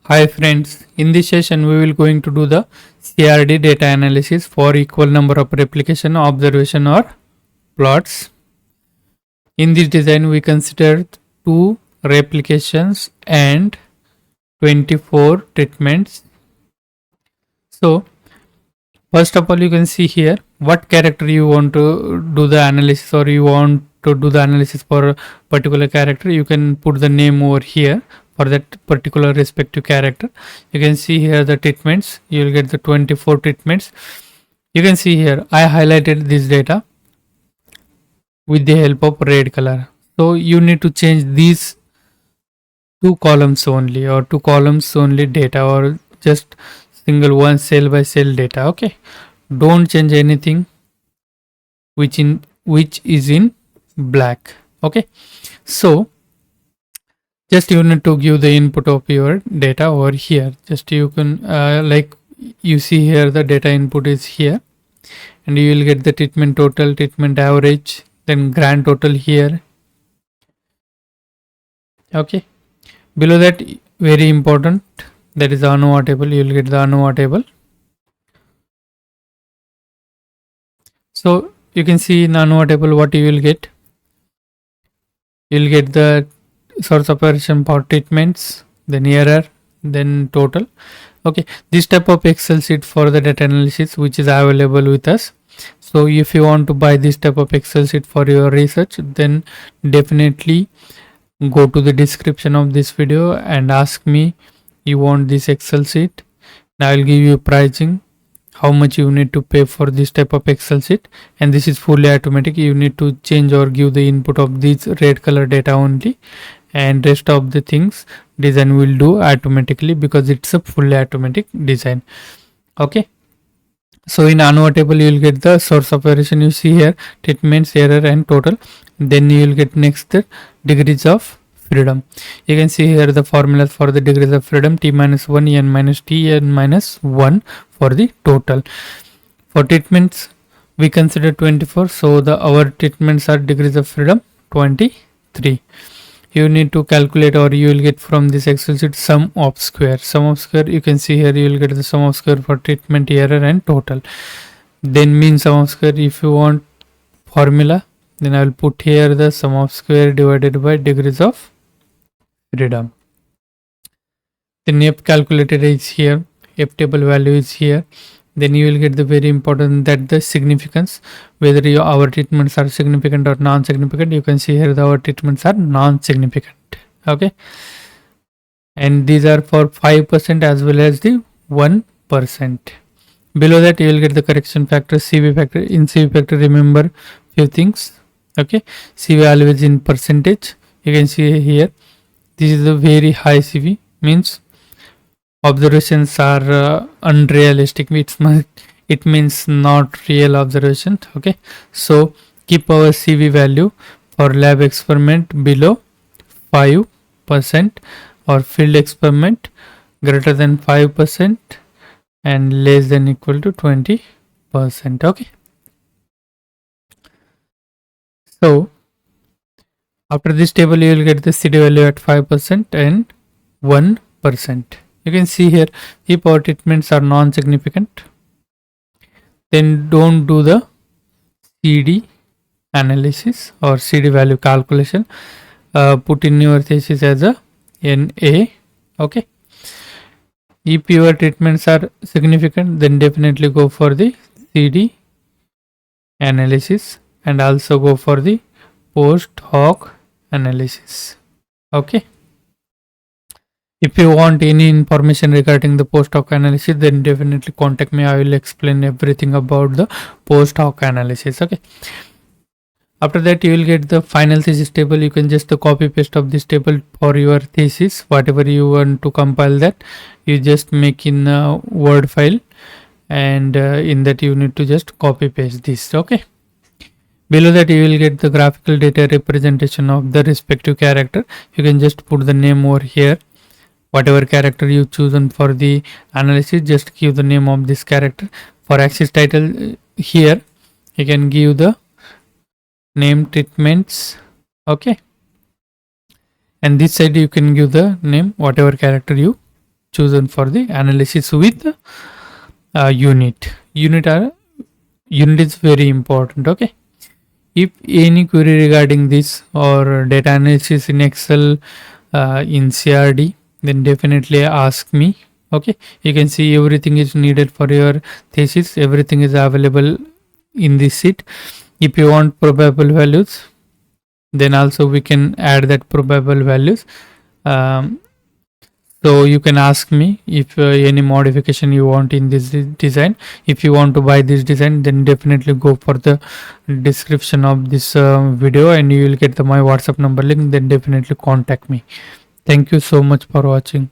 Hi friends, in this session we will going to do the CRD data analysis for equal number of replication, observation or plots. In this design we consider 2 replications and 24 treatments. So first of all you can see here what character you want to do the analysis, or you want to do the analysis for a particular character. You can put the name over here for that particular respective character. You can see here the treatments. You will get the 24 treatments. You can see here I highlighted this data with the help of red color. So you need to change these 2 columns only, or 2 columns only data, or just single one cell by cell data. Okay, don't change anything which is in black. Okay, so just you need to give the input of your data over here. Just you can like you see here the data input is here, and you will get the treatment total, treatment average, then grand total here. Okay, below that, very important, that is the ANOVA table. You will get the ANOVA table. So you can see in ANOVA table what you will get. You will get the source operation for treatments, then error, then total. Okay, this type of Excel sheet for the data analysis which is available with us. So if you want to buy this type of Excel sheet for your research, then definitely go to the description of this video and ask me you want this Excel sheet. I will give you pricing, how much you need to pay for this type of Excel sheet, and this is fully automatic. You need to change or give the input of this red color data only, and rest of the things design will do automatically because it's a fully automatic design. Okay, so in ANOVA table you will get the source operation. You see here treatments, error and total. Then you will get next the degrees of freedom. You can see here the formulas for the degrees of freedom: t minus 1, n minus t, n minus 1 for the total. For treatments we consider 24, so the our treatments are degrees of freedom 23. You need to calculate, or you will get from this Excel sheet, sum of square. Sum of square, you can see here you will get the sum of square for treatment, error and total. Then mean sum of square. If you want formula, then I will put here the sum of square divided by degrees of freedom. The F calculator is here, F table value is here. Then you will get the very important, that the significance, whether our treatments are significant or non-significant. You can see here our treatments are non-significant. Okay, and these are for 5% as well as the 1%. Below that you will get the correction factor, CV factor. In CV factor, remember few things. Okay, CV always in percentage. You can see here this is a very high CV, means observations are unrealistic. It means not real observation. Okay, so keep our CV value for lab experiment below 5%, or field experiment greater than 5% and less than equal to 20%. Okay, so after this table you will get the CD value at 5% and 1%. You can see here, if our treatments are non-significant, then don't do the CD analysis or CD value calculation. Put in your thesis as a NA. Okay, if your treatments are significant, then definitely go for the CD analysis, and also go for the post hoc analysis. Okay, if you want any information regarding the post hoc analysis, then definitely contact me. I will explain everything about the post hoc analysis. Okay, after that you will get the final thesis table. You can just copy paste of this table for your thesis. Whatever you want to compile, that you just make in a Word file, and in that you need to just copy paste this. Okay, below that you will get the graphical data representation of the respective character. You can just put the name over here. Whatever character you chosen for the analysis, just give the name of this character. For axis title, here you can give the name treatments. Okay, and this side you can give the name whatever character you chosen for the analysis with unit. Unit is very important. Okay, if any query regarding this or data analysis in Excel, in CRD, then definitely ask me. Okay, you can see everything is needed for your thesis, everything is available in this sheet. If you want probable values, then also we can add that probable values. So you can ask me if any modification you want in this design. If you want to buy this design, then definitely go for the description of this video and you will get my WhatsApp number link. Then definitely contact me. Thank you so much for watching.